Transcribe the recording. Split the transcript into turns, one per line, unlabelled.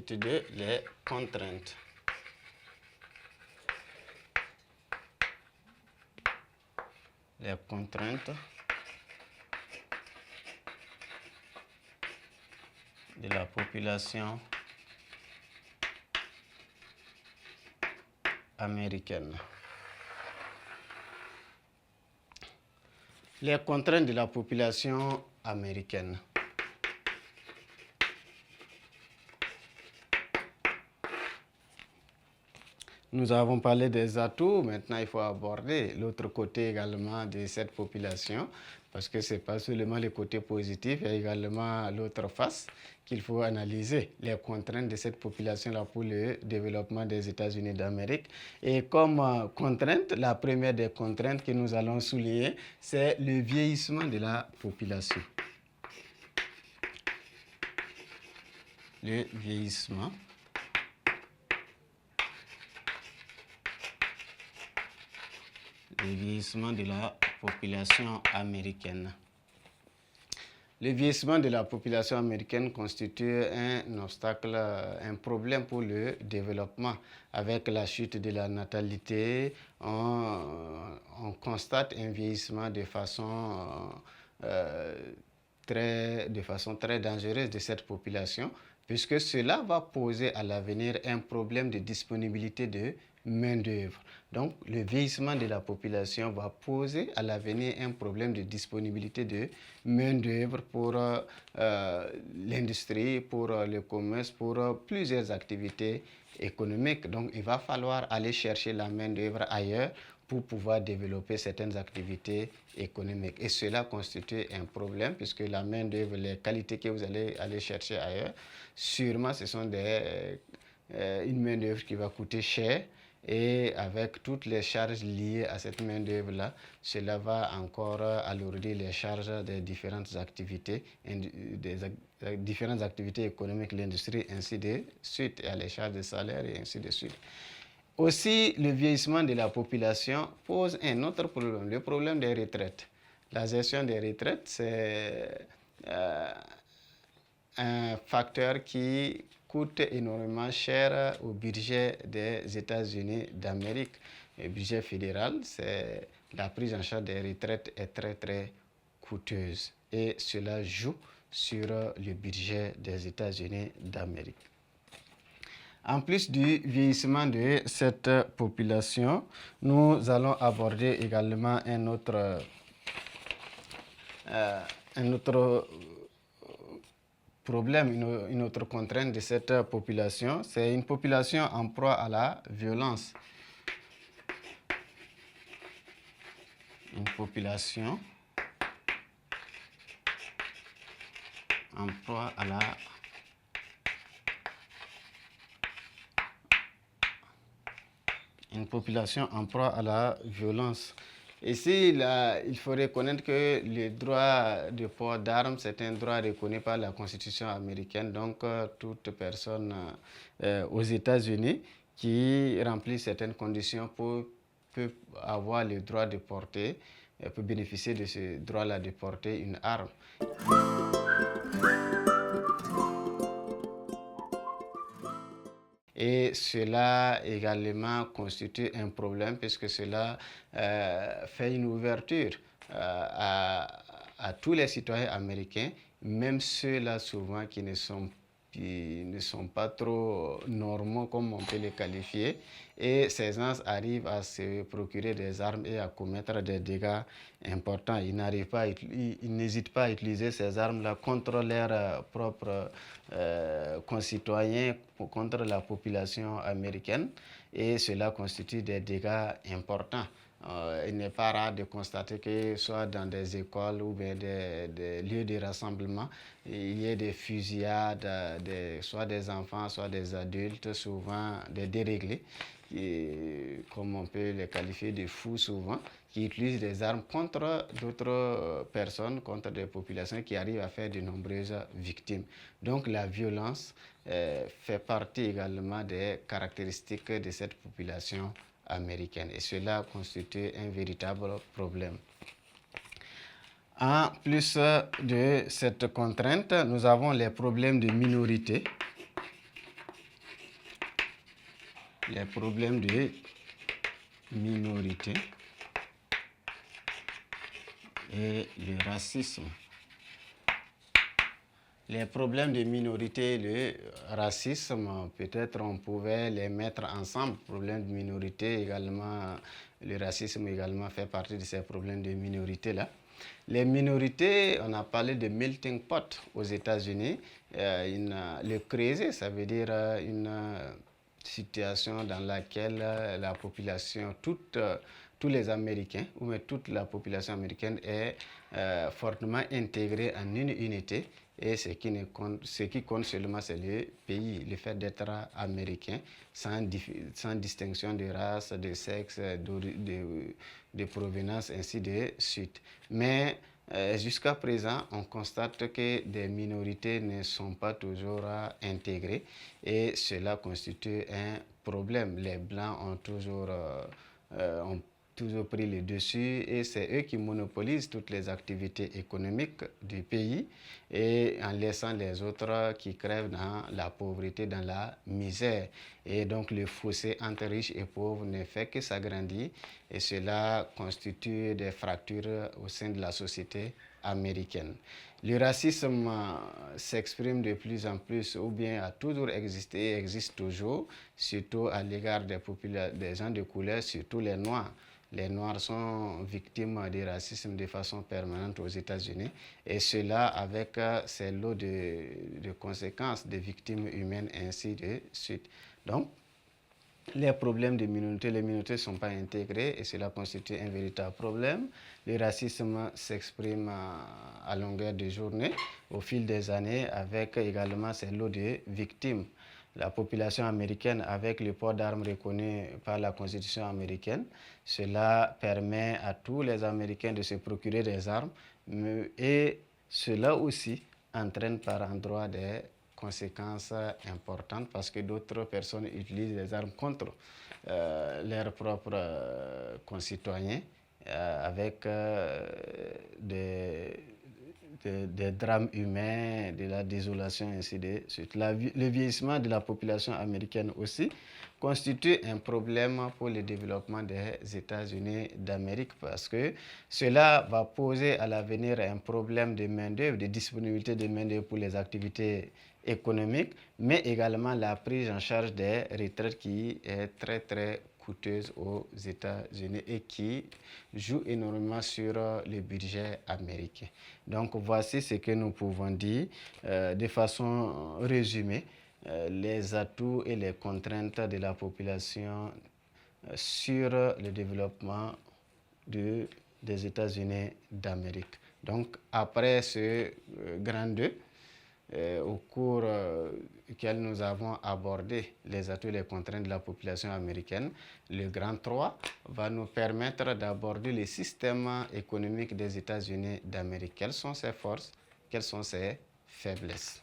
Chute 2, les contraintes. Les contraintes de la population américaine. Les contraintes de la population américaine. Nous avons parlé des atouts, maintenant il faut aborder l'autre côté également de cette population, parce que ce n'est pas seulement le côté positif, il y a également l'autre face qu'il faut analyser, les contraintes de cette population-là pour le développement des États-Unis d'Amérique. Et comme contrainte, la première des contraintes que nous allons souligner, c'est le vieillissement de la population. Le vieillissement. Le vieillissement de la population américaine. Le vieillissement de la population américaine constitue un obstacle, un problème pour le développement. Avec la chute de la natalité, on constate un vieillissement de façon très dangereuse de cette population, puisque cela va poser à l'avenir un problème de disponibilité de main-d'œuvre. Donc, le vieillissement de la population va poser à l'avenir un problème de disponibilité de main-d'œuvre pour l'industrie, pour le commerce, pour plusieurs activités économiques. Donc, il va falloir aller chercher la main-d'œuvre ailleurs pour pouvoir développer certaines activités économiques. Et cela constitue un problème puisque la main-d'œuvre, les qualités que vous allez aller chercher ailleurs, sûrement ce sont une main-d'œuvre qui va coûter cher. Et avec toutes les charges liées à cette main-d'œuvre-là, cela va encore alourdir les charges des différentes activités, économiques, l'industrie, ainsi de suite, et à les charges de salaire et ainsi de suite. Aussi, le vieillissement de la population pose un autre problème, le problème des retraites. La gestion des retraites, c'est un facteur qui coûte énormément cher au budget des États-Unis d'Amérique. Le budget fédéral, c'est la prise en charge des retraites est très coûteuse et cela joue sur le budget des États-Unis d'Amérique. En plus du vieillissement de cette population, nous allons aborder également un autre problème, une autre contrainte de cette population, c'est une population en proie à la violence. Une population en proie à la violence. Ici, il faut reconnaître que le droit de port d'armes, c'est un droit reconnu par la Constitution américaine. Donc, toute personne aux États-Unis qui remplit certaines conditions peut avoir le droit de porter, peut bénéficier de ce droit-là de porter une arme. Et cela également constitue un problème puisque cela fait une ouverture à tous les citoyens américains, même ceux-là souvent qui ne sont pas trop normaux comme on peut les qualifier, et ces gens arrivent à se procurer des armes et à commettre des dégâts importants. Ils n'hésitent pas à utiliser ces armes-là contre leurs propres concitoyens, contre la population américaine, et cela constitue des dégâts importants. Il n'est pas rare de constater que soit dans des écoles ou bien des lieux de rassemblement, il y a des fusillades, soit des enfants, soit des adultes, souvent des déréglés, comme on peut les qualifier de fous souvent, qui utilisent des armes contre d'autres personnes, contre des populations qui arrivent à faire de nombreuses victimes. Donc la violence fait partie également des caractéristiques de cette population américaine et cela constitue un véritable problème. En plus de cette contrainte, nous avons les problèmes de minorité. les problèmes de minorité et le racisme. Les problèmes de minorité et le racisme, peut-être on pouvait les mettre ensemble. Problèmes de minorité également, le racisme également fait partie de ces problèmes de minorité-là. Les minorités, on a parlé de melting pot aux États-Unis. Le crazy, ça veut dire une situation dans laquelle la population, tous les Américains, ou même toute la population américaine est fortement intégrée en une unité. Et ce qui compte seulement, c'est le pays, le fait d'être américain, sans distinction de race, de sexe, de provenance, ainsi de suite. Mais jusqu'à présent, on constate que des minorités ne sont pas toujours intégrées et cela constitue un problème. Les Blancs ont toujours pris le dessus et c'est eux qui monopolisent toutes les activités économiques du pays et en laissant les autres qui crèvent dans la pauvreté, dans la misère. Et donc le fossé entre riches et pauvres ne fait que s'agrandir et cela constitue des fractures au sein de la société américaine. Le racisme s'exprime de plus en plus ou bien a toujours existé et existe toujours, surtout à l'égard des gens de couleur, surtout les Noirs. Les Noirs sont victimes du racisme de façon permanente aux États-Unis et cela avec ses lots de conséquences, de victimes humaines ainsi de suite. Donc, les problèmes de minorités, les minorités ne sont pas intégrées et cela constitue un véritable problème. Le racisme s'exprime à longueur de journée, au fil des années, avec également ses lots de victimes. La population américaine, avec le port d'armes reconnu par la Constitution américaine, cela permet à tous les Américains de se procurer des armes et cela aussi entraîne par endroits des conséquences importantes parce que d'autres personnes utilisent les armes contre leurs propres concitoyens avec des drames humains, de la désolation, ainsi de suite. Le vieillissement de la population américaine aussi constitue un problème pour le développement des États-Unis d'Amérique parce que cela va poser à l'avenir un problème de main-d'œuvre, de disponibilité de main-d'œuvre pour les activités économiques, mais également la prise en charge des retraites qui est très très coûteuse aux États-Unis et qui joue énormément sur le budget américain. Donc voici ce que nous pouvons dire de façon résumée, les atouts et les contraintes de la population sur le développement des États-Unis d'Amérique. Donc après ce grand 2, au cours duquel nous avons abordé les atouts et les contraintes de la population américaine, le grand 3 va nous permettre d'aborder le système économique des États-Unis d'Amérique. Quelles sont ses forces, quelles sont ses faiblesses?